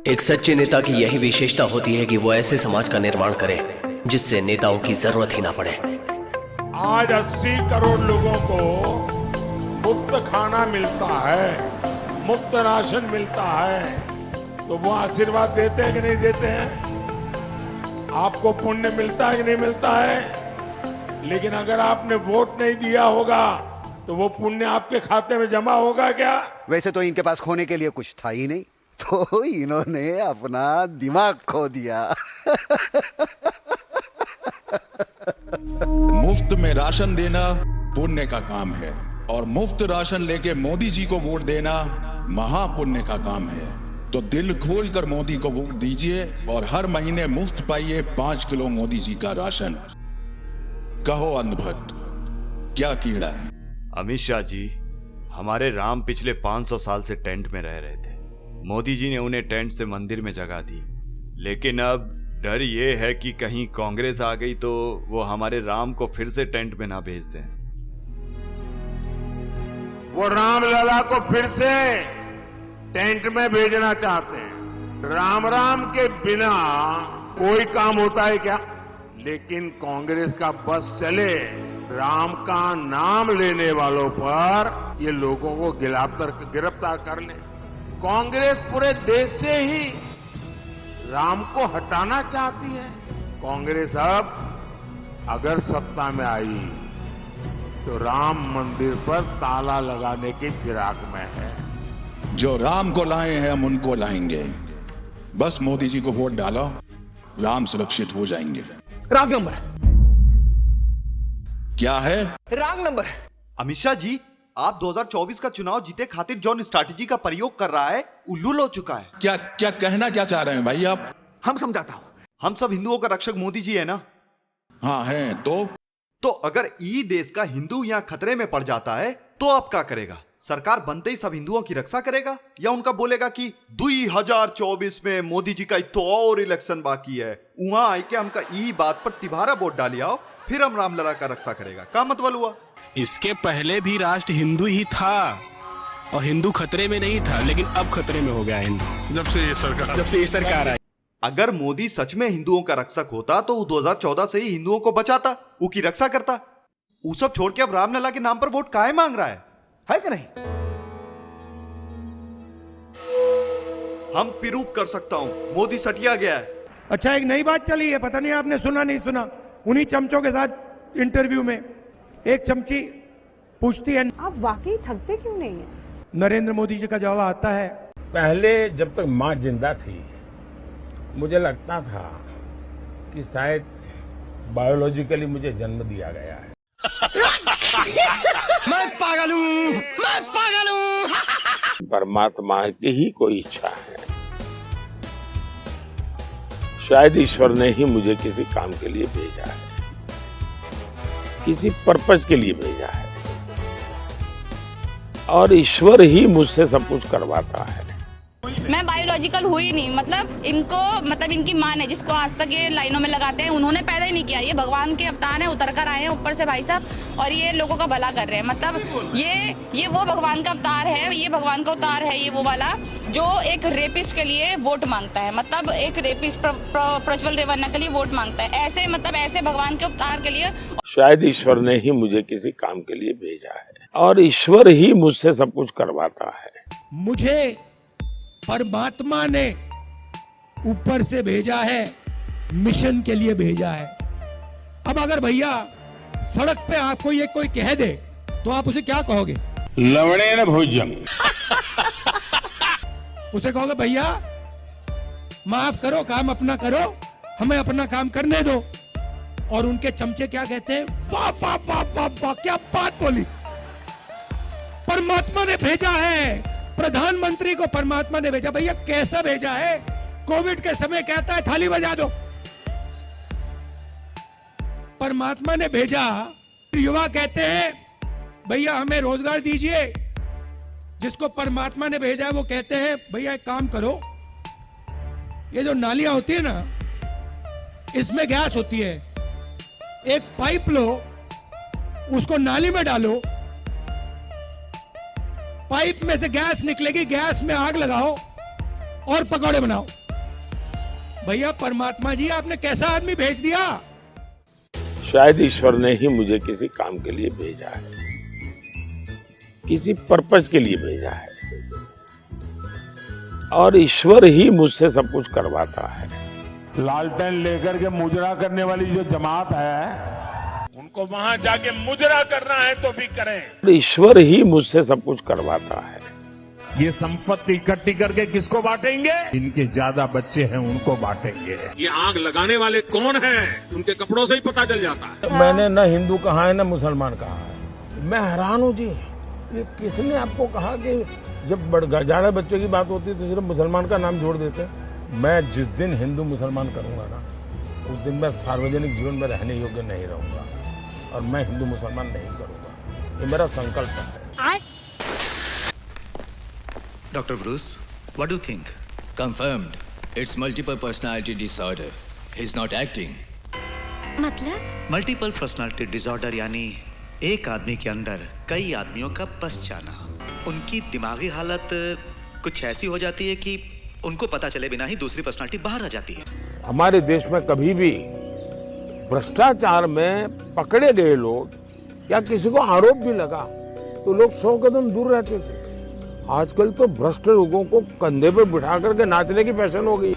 एक सच्चे नेता की यही विशेषता होती है कि वो ऐसे समाज का निर्माण करे जिससे नेताओं की जरूरत ही ना पड़े। आज 80 करोड़ लोगों को मुफ्त खाना मिलता है, मुफ्त राशन मिलता है, तो वो आशीर्वाद देते हैं कि नहीं देते हैं? आपको पुण्य मिलता है कि नहीं मिलता है? लेकिन अगर आपने वोट नहीं दिया होगा तो वो पुण्य आपके खाते में जमा होगा क्या? वैसे तो इनके पास खोने के लिए कुछ था ही नहीं, तो इन्होंने अपना दिमाग खो दिया। मुफ्त में राशन देना पुण्य का काम है और मुफ्त राशन लेके मोदी जी को वोट देना महापुण्य का काम है। तो दिल खोल कर मोदी को वोट दीजिए और हर महीने मुफ्त पाइए 5 किलो मोदी जी का राशन। कहो अन्नभट्ट, क्या कीड़ा है? अमित शाह जी, हमारे राम पिछले 500 साल से टेंट में रह रहे थे। मोदी जी ने उन्हें टेंट से मंदिर में जगह दी, लेकिन अब डर ये है कि कहीं कांग्रेस आ गई तो वो हमारे राम को फिर से टेंट में ना भेज दें। वो रामलला को फिर से टेंट में भेजना चाहते हैं। राम राम के बिना कोई काम होता है क्या? लेकिन कांग्रेस का बस चले, राम का नाम लेने वालों पर ये लोगों को गिरफ्तार कर ले। कांग्रेस पूरे देश से ही राम को हटाना चाहती है। कांग्रेस अब अगर सत्ता में आई तो राम मंदिर पर ताला लगाने की फिराक में है। जो राम को लाए हैं हम उनको लाएंगे। बस मोदी जी को वोट डालो, राम सुरक्षित हो जाएंगे। Wrong number. क्या है? Wrong number. अमित शाह जी, आप 2024 का चुनाव जीते खातिर जौन स्ट्रैटेजी का प्रयोग कर रहा है उल्लू हो चुका है। क्या क्या कहना क्या चाह रहे हैं भाई आप? हम समझाता हूं। हम सब हिंदुओं का रक्षक मोदी जी है ना? हाँ है। तो अगर ई देश का हिंदू यहाँ खतरे में पड़ जाता है तो आप क्या करेगा? सरकार बनते ही सब हिंदुओं की रक्षा करेगा या उनका बोलेगा कि 2024 में मोदी जी का तो और इलेक्शन बाकी है, वहां आई के हमका ई बात पर तिबारा वोट डाली आओ, फिर हम रामलला का रक्षा करेगा? क्या मतलब हुआ? इसके पहले भी राष्ट्र हिंदू ही था और हिंदू खतरे में नहीं था, लेकिन अब खतरे में हो गया हिंदू जब से ये सरकार आई। अगर मोदी सच में हिंदुओं का रक्षक होता तो वो 2014 से ही हिंदुओं को बचाता, उनकी रक्षा करता। वो सब छोड़ के अब रामलला के नाम पर वोट काहे मांग रहा है कि नहीं? हम प्रूव कर सकता हूं, मोदी सटिया गया है। अच्छा, एक नई बात चली है, पता नहीं आपने सुना नहीं सुना। उन्हीं चमचों के साथ इंटरव्यू में एक चमची पूछती है, आप वाकई थकते क्यों नहीं है? नरेंद्र मोदी जी का जवाब आता है, पहले जब तक माँ जिंदा थी मुझे लगता था कि शायद बायोलॉजिकली मुझे जन्म दिया गया है। मैं पागल हूं। परमात्मा की ही कोई इच्छा है। शायद ईश्वर ने ही मुझे किसी काम के लिए भेजा है, किसी पर्पज के लिए भेजा है, और ईश्वर ही मुझसे सब कुछ करवाता है। मैं बायोलॉजिकल हुई नहीं, मतलब इनकी माँ ने, जिसको आज तक ये लाइनों में लगाते हैं, उन्होंने पैदा ही नहीं किया। ये भगवान के अवतार हैं, उतर कर आए हैं ऊपर से भाई साहब, और ये लोगों का भला कर रहे हैं। मतलब ये वो भगवान का अवतार है, ये भगवान का अवतार है, ये वो वाला जो एक रेपिस्ट के लिए वोट मांगता है। मतलब एक रेपिस्ट प्रज्वल रेवन्ना के लिए वोट मांगता है। ऐसे भगवान के अवतार के लिए शायद ईश्वर ने ही मुझे किसी काम के लिए भेजा है, और ईश्वर ही मुझसे सब कुछ करवाता है। मुझे परमात्मा ने ऊपर से भेजा है, मिशन के लिए भेजा है। अब अगर भैया सड़क पे आपको ये कोई कह दे तो आप उसे क्या कहोगे? लवणे न भोजन। उसे कहोगे भैया माफ करो, काम अपना करो, हमें अपना काम करने दो। और उनके चमचे क्या कहते हैं? वाह वाह वाह वाह वाह, क्या बात बोली। परमात्मा ने भेजा है, प्रधानमंत्री को परमात्मा ने भेजा। भैया कैसा भेजा है? कोविड के समय कहता है थाली बजा दो, परमात्मा ने भेजा। युवा कहते हैं भैया हमें रोजगार दीजिए, जिसको परमात्मा ने भेजा है वो कहते हैं भैया एक काम करो, ये जो नालियां होती है ना, इसमें गैस होती है, एक पाइप लो, उसको नाली में डालो, पाइप में से गैस निकलेगी, गैस में आग लगाओ, और पकौड़े बनाओ। भैया परमात्मा जी आपने कैसा आदमी भेज दिया। शायद ईश्वर ने ही मुझे किसी काम के लिए भेजा है, किसी पर्पस के लिए भेजा है, और ईश्वर ही मुझसे सब कुछ करवाता है। लालटेन लेकर के मुजरा करने वाली जो जमात है, उनको वहां जाके मुजरा करना है तो भी करें। ईश्वर ही मुझसे सब कुछ करवाता है। ये संपत्ति इकट्ठी करके किसको बांटेंगे? इनके ज्यादा बच्चे हैं उनको बांटेंगे। ये आग लगाने वाले कौन हैं? उनके कपड़ों से ही पता चल जाता है। मैंने न हिंदू कहा है न मुसलमान कहा है। मैं हैरान हूँ जी, ये किसने आपको कहा कि जब ज्यादा बच्चे की बात होती है तो सिर्फ मुसलमान का नाम जोड़ देते हैं? मैं जिस दिन हिंदू मुसलमान करूंगा ना, उस दिन मैं सार्वजनिक जीवन में रहने योग्य नहीं रहूंगा, और मैं हिंदू मुसलमान नहीं करूंगा। ये मेरा संकल्प है। Dr. Bruce, what do you think? Confirmed. It's multiple personality disorder. He's not acting. मतलब? मल्टीपल पर्सनालिटी डिसऑर्डर यानी एक आदमी के अंदर कई आदमियों का बस जाना। उनकी दिमागी हालत कुछ ऐसी हो जाती है कि उनको पता चले बिना ही दूसरी पर्सनालिटी बाहर आ जाती है। हमारे देश में कभी भी भ्रष्टाचार में पकड़े गए लोग या किसी को आरोप भी लगा तो लोग 100 कदम दूर रहते थे। आजकल तो भ्रष्ट लोगों को कंधे पर बिठा करके नाचने की फैशन हो गई।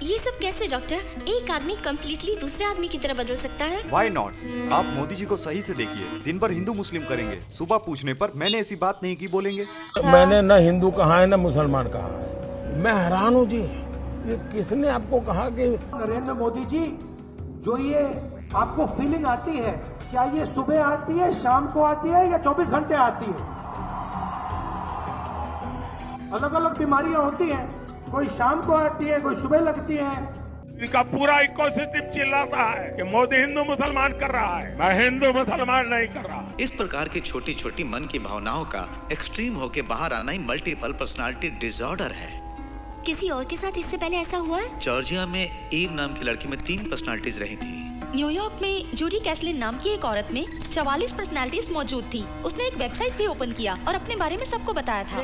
ये सब कैसे डॉक्टर? एक आदमी कम्प्लीटली दूसरे आदमी की तरह बदल सकता है? Why not? आप मोदी जी को सही से देखिए, दिन भर हिंदू मुस्लिम करेंगे, सुबह पूछने पर मैंने ऐसी बात नहीं की बोलेंगे। मैंने न हिंदू कहा है न मुसलमान कहा है। मैं हैरान हूँ जी, ये किसने आपको कहा कि नरेंद्र मोदी जी, जो ये आपको फीलिंग आती है, क्या ये सुबह आती है, शाम को आती है या 24 घंटे आती है? अलग अलग बीमारियां होती हैं, कोई शाम को आती है, कोई सुबह लगती है। इनका पूरा इकोसिस्टम चिल्लाता है कि मोदी हिंदू मुसलमान कर रहा है, मैं हिंदू मुसलमान नहीं कर रहा। इस प्रकार की छोटी छोटी मन की भावनाओं का एक्सट्रीम होके बाहर आना ही मल्टीपल पर्सनालिटी डिसऑर्डर है। किसी और के साथ इससे पहले ऐसा हुआ है? जॉर्जिया में ईव नाम की लड़की में 3 पर्सनालिटीज रही थी। न्यूयॉर्क में जूडी कैसलिन नाम की एक औरत में 44 पर्सनालिटीज मौजूद थी। उसने एक वेबसाइट भी ओपन किया और अपने बारे में सबको बताया था।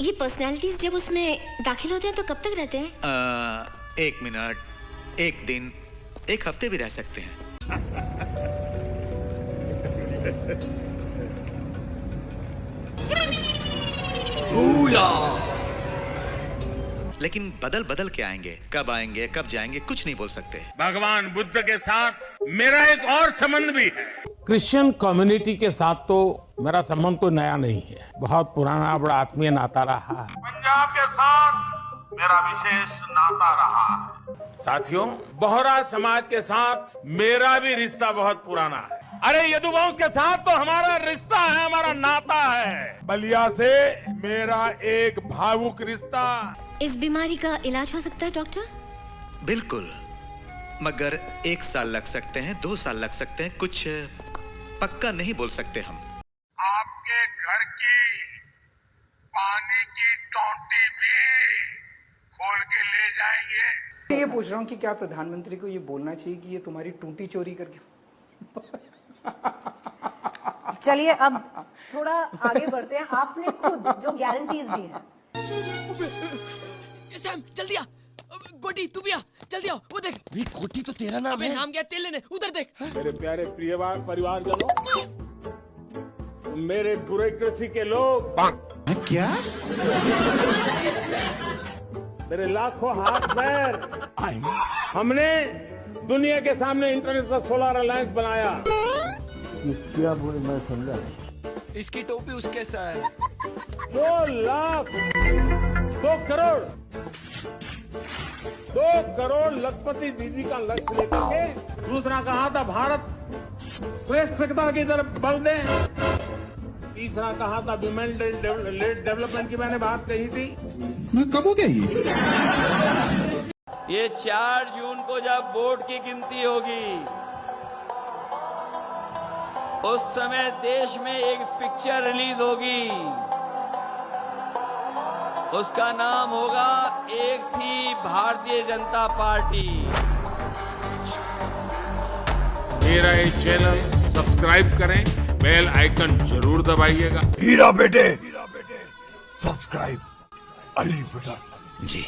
ये पर्सनालिटीज जब उसमें दाखिल होते हैं तो कब तक रहते हैं? 1 मिनट, 1 दिन, 1 हफ्ते भी रह सकते हैं। लेकिन बदल बदल के आएंगे, कब आएंगे कब जाएंगे कुछ नहीं बोल सकते। भगवान बुद्ध के साथ मेरा एक और संबंध भी है। क्रिश्चियन कम्युनिटी के साथ तो मेरा संबंध कोई नया नहीं है, बहुत पुराना बड़ा आत्मीय नाता रहा है। पंजाब के साथ मेरा विशेष नाता रहा है। साथियों, बोहरा समाज के साथ मेरा भी रिश्ता बहुत पुराना है। अरे यदुवंश के साथ तो हमारा रिश्ता है, हमारा नाता है। बलिया से मेरा एक भावुक रिश्ता। इस बीमारी का इलाज हो सकता है डॉक्टर? बिल्कुल, मगर 1 साल लग सकते हैं, 2 साल लग सकते हैं, कुछ पक्का नहीं बोल सकते हम। आपके घर की पानी की टोंटी भी खोल के ले जाएंगे। ये पूछ रहा हूँ कि क्या प्रधानमंत्री को ये बोलना चाहिए कि ये तुम्हारी टूटी चोरी करके। चलिए अब थोड़ा आगे बढ़ते हैं। आपने खुद जो गारंटीज दी हैं। सैम जल्दी आ, गोटी तू भी आ, जल्दी आओ। वो देख, गोटी तो तेरा नाम है। नाम क्या तेल लेने, उधर देख। मेरे प्यारे परिवारजनों, मेरे ब्यूरोक्रेसी के लोग, क्या मेरे लाखों हाथ पैर, हमने दुनिया के सामने इंटरनेशनल सोलर अलायंस बनाया। क्या बोले मैं समझा? इसकी टोपी उसके साथ है। 2 लाख 2 करोड़ 2 करोड़ लखपति दीदी का लक्ष्य लेकर के दूसरा कहा था भारत श्रेष्ठता की तरफ बल दे। तीसरा कहा था विमेन लेड डेवलपमेंट की मैंने बात कही थी। मैं कब हो गया ये 4 जून को जब वोट की गिनती होगी, उस समय देश में एक पिक्चर रिलीज होगी। उसका नाम होगा एक थी भारतीय जनता पार्टी। मेरा ये चैनल सब्सक्राइब करें, बेल आइकन जरूर दबाइएगा। हीरा बेटे सब्सक्राइब अली ब्रदर्स। जी।